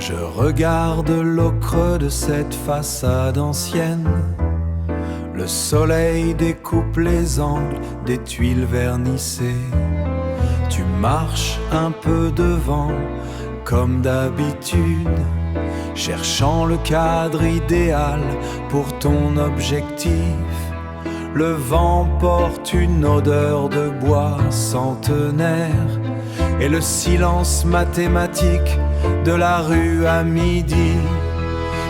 Je regarde l'ocre de cette façade ancienne. Le soleil découpe les angles des tuiles vernissées. Tu marches un peu devant, comme d'habitude, cherchant le cadre idéal pour ton objectif. Le vent porte une odeur de bois centenaire et le silence mathématique de la rue à midi.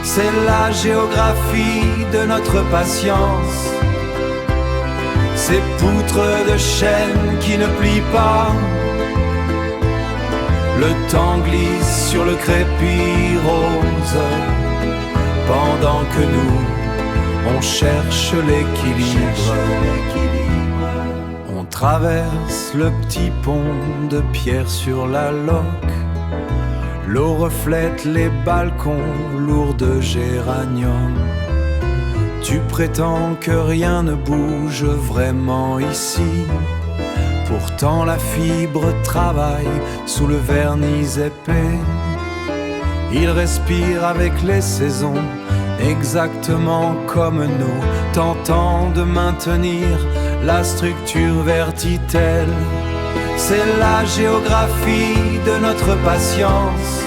C'est la géographie de notre patience. Ces poutres de chêne qui ne plient pas. Le temps glisse sur le crépi rose pendant que nous, on cherche l'équilibre. On traverse le petit pont de pierre sur la loque. L'eau reflète les balcons lourds de géranium. Tu prétends que rien ne bouge vraiment ici. Pourtant la fibre travaille sous le vernis épais. Il respire avec les saisons, exactement comme nous, tentant de maintenir la structure verticale. C'est la géographie de notre patience.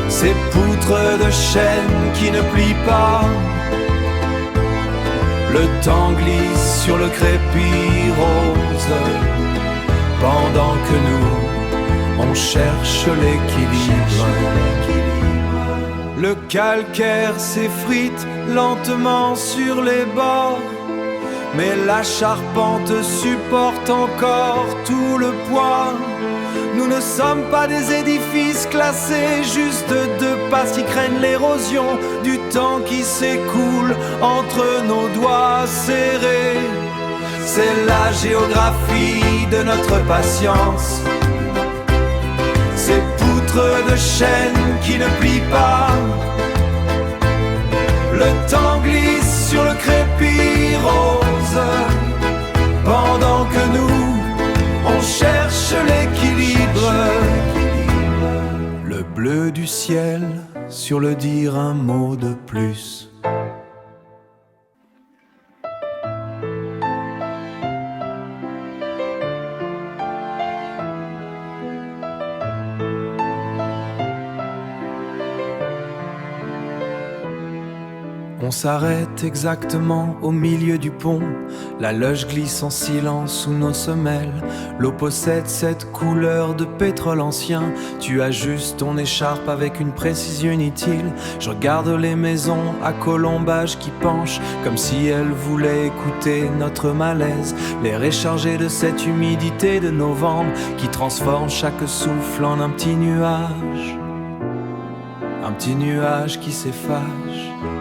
Ces poutres de chêne qui ne plient pas. Le temps glisse sur le crépi rose pendant que nous, on cherche l'équilibre. Le calcaire s'effrite lentement sur les bords, mais la charpente supporte encore tout le poids. Nous ne sommes pas des édifices classés, juste deux pas qui craignent l'érosion du temps qui s'écoule entre nos doigts serrés. C'est la géographie de notre patience. Ces poutres de chêne qui ne plient pas. Le temps glisse sur le crépi rose pendant que nous, on cherche l'équilibre. Le bleu du ciel sur le dire un mot de plus. On s'arrête exactement au milieu du pont. La loge glisse en silence sous nos semelles. L'eau possède cette couleur de pétrole ancien. Tu ajustes ton écharpe avec une précision inutile. Je regarde les maisons à colombage qui penchent, comme si elles voulaient écouter notre malaise. L'air est chargé de cette humidité de novembre qui transforme chaque souffle en un petit nuage. Un petit nuage qui s'efface.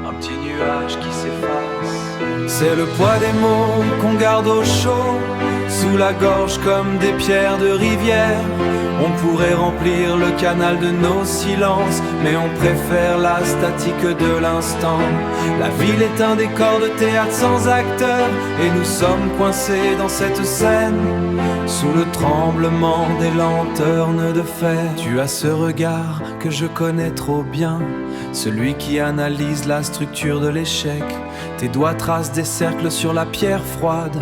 Un petit nuage qui s'efface. C'est le poids des mots qu'on garde au chaud, sous la gorge comme des pierres de rivière. On pourrait remplir le canal de nos silences, mais on préfère la statique de l'instant. La ville est un décor de théâtre sans acteurs, et nous sommes coincés dans cette scène, sous le tremblement des lanternes de fer. Tu as ce regard que je connais trop bien, celui qui analyse la structure de l'échec. Tes doigts tracent des cercles sur la pierre froide,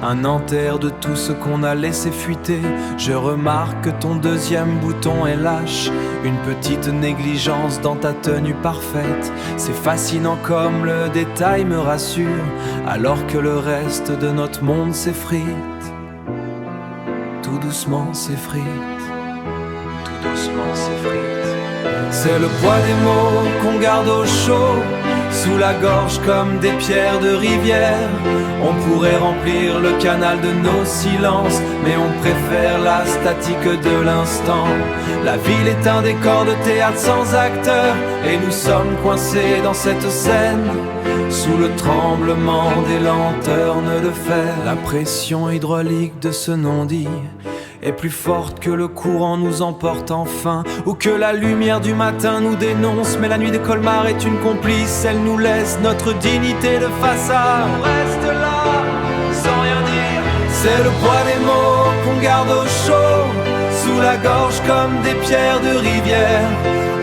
un enterre de tout ce qu'on a laissé fuiter. Je remarque que ton deuxième bouton est lâche, une petite négligence dans ta tenue parfaite. C'est fascinant comme le détail me rassure, alors que le reste de notre monde s'effrite. Tout doucement s'effrite, tout doucement s'effrite. C'est le poids des mots qu'on garde au chaud, sous la gorge comme des pierres de rivière. On pourrait remplir le canal de nos silences, mais on préfère la statique de l'instant. La ville est un décor de théâtre sans acteurs, et nous sommes coincés dans cette scène, sous le tremblement des lanternes de fer. La pression hydraulique de ce non-dit est plus forte que le courant nous emporte enfin, ou que la lumière du matin nous dénonce. Mais la nuit de Colmar est une complice, elle nous laisse notre dignité de façade. On reste là, sans rien dire. C'est le poids des mots qu'on garde au chaud, sous nous la gorge comme des pierres de rivière.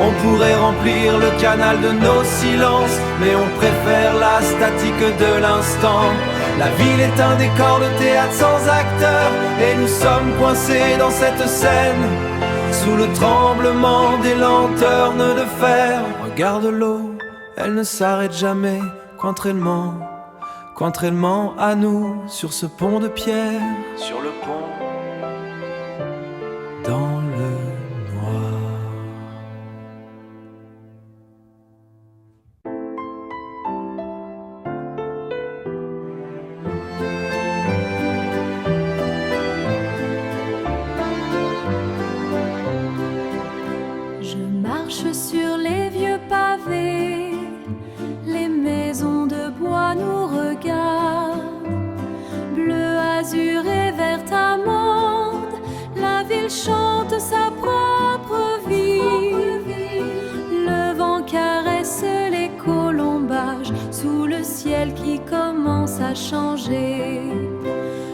On pourrait remplir le canal de nos silences, mais on préfère la statique de l'instant. La ville est un décor de théâtre sans acteur, et nous sommes coincés dans cette scène, sous le tremblement des lanternes de fer. Regarde l'eau, elle ne s'arrête jamais, qu'entraînement à nous, sur ce pont de pierre, sur le pont, dans le noir. Je marche sur les vieux pavés, les maisons de bois nous regardent, bleu, azur et vert amande, la ville chante sa propre vie. Le vent caresse les colombages sous le ciel qui commence à changer.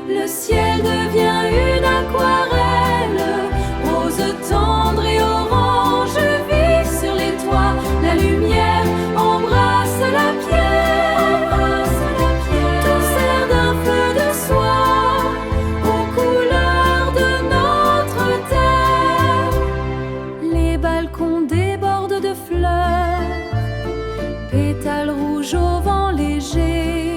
Le ciel devient une aquarelle, rose tendre et orange vif sur les toits. La lumière embrasse la pierre, tout sert d'un feu de soie aux couleurs de notre terre. Les balcons débordent de fleurs, pétales rouges au vent léger.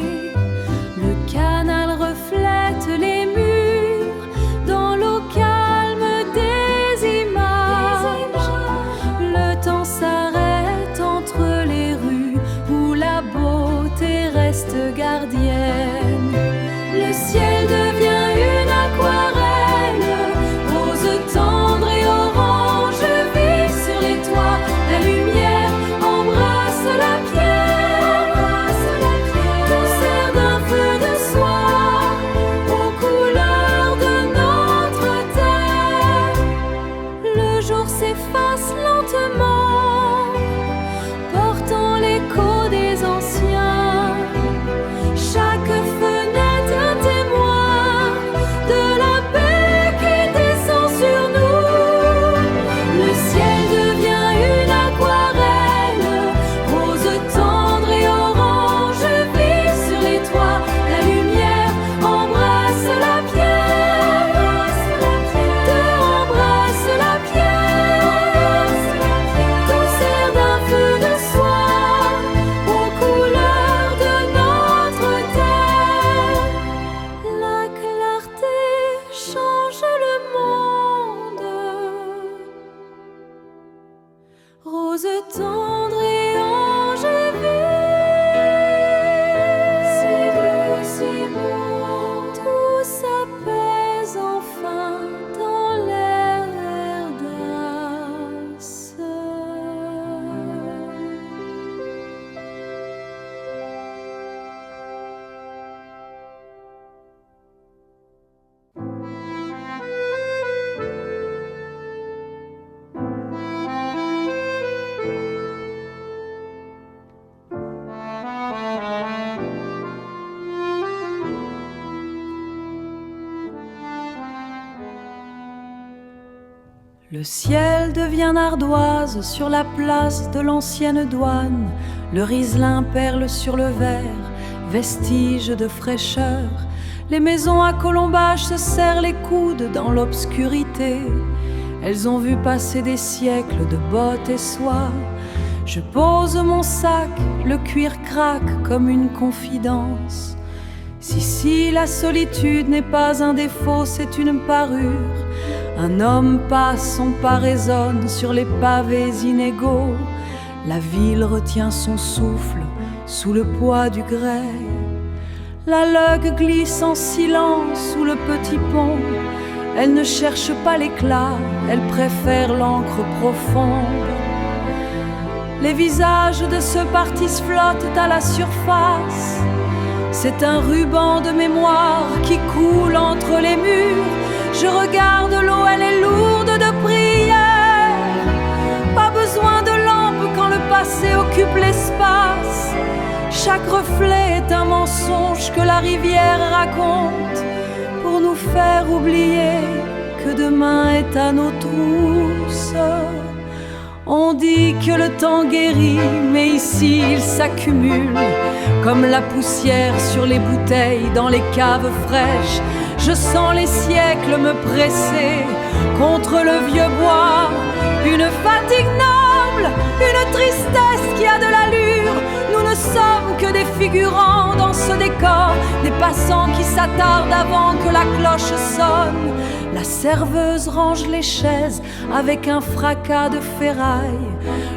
Le canal reflète les murs dans l'eau calme des images. Le temps s'arrête entre les rues où la beauté reste gardienne. Le ciel devient une aquarelle, rose tendre et orange vif sur les toits. La lumière embrasse la pierre, tout sert d'un feu de soie aux couleurs de notre terre. Le jour s'efface lentement, portant l'écho des anciens. Chaque fenêtre un témoin de la paix qui descend sur nous. Le ciel devient une aquarelle, rose tendre et orange vif sur les toits. La lumière embrasse la pierre, embrasse la pierre, tout sert d'un feu de soie aux couleurs de notre terre. La clarté change le monde, rose tendre et ange vif. Si doux, si bon, tout s'apaise enfin dans l'air d'Ardas. Le ciel devient ardoise sur la place de l'ancienne douane. Le Riesling perle sur le verre, vestige de fraîcheur. Les maisons à colombages se serrent les coudes dans l'obscurité. Elles ont vu passer des siècles de bottes et soie. Je pose mon sac, le cuir craque comme une confidence. Si la solitude n'est pas un défaut, c'est une parure. Un homme passe, son pas résonne sur les pavés inégaux. La ville retient son souffle sous le poids du grès. La Logue glisse en silence sous le petit pont. Elle ne cherche pas l'éclat, elle préfère l'encre profonde. Les visages de ceux partis flottent à la surface. C'est un ruban de mémoire qui coule entre les murs. Je regarde l'eau, elle est lourde de prières. Pas besoin de lampe quand le passé occupe l'espace. Chaque reflet est un mensonge que la rivière raconte pour nous faire oublier que demain est à nos trousses. On dit que le temps guérit, mais ici il s'accumule comme la poussière sur les bouteilles dans les caves fraîches. Je sens les siècles me presser contre le vieux bois, une fatigue noble, une tristesse qui a de l'allure. Nous ne sommes que des figurants dans ce décor, des passants qui s'attardent avant que la cloche sonne. La serveuse range les chaises avec un fracas de ferraille.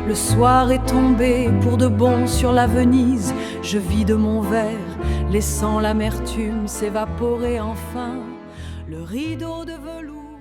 Le soir est tombé pour de bon sur la Venise. Je vide mon verre, laissant l'amertume s'évaporer enfin. Le rideau de velours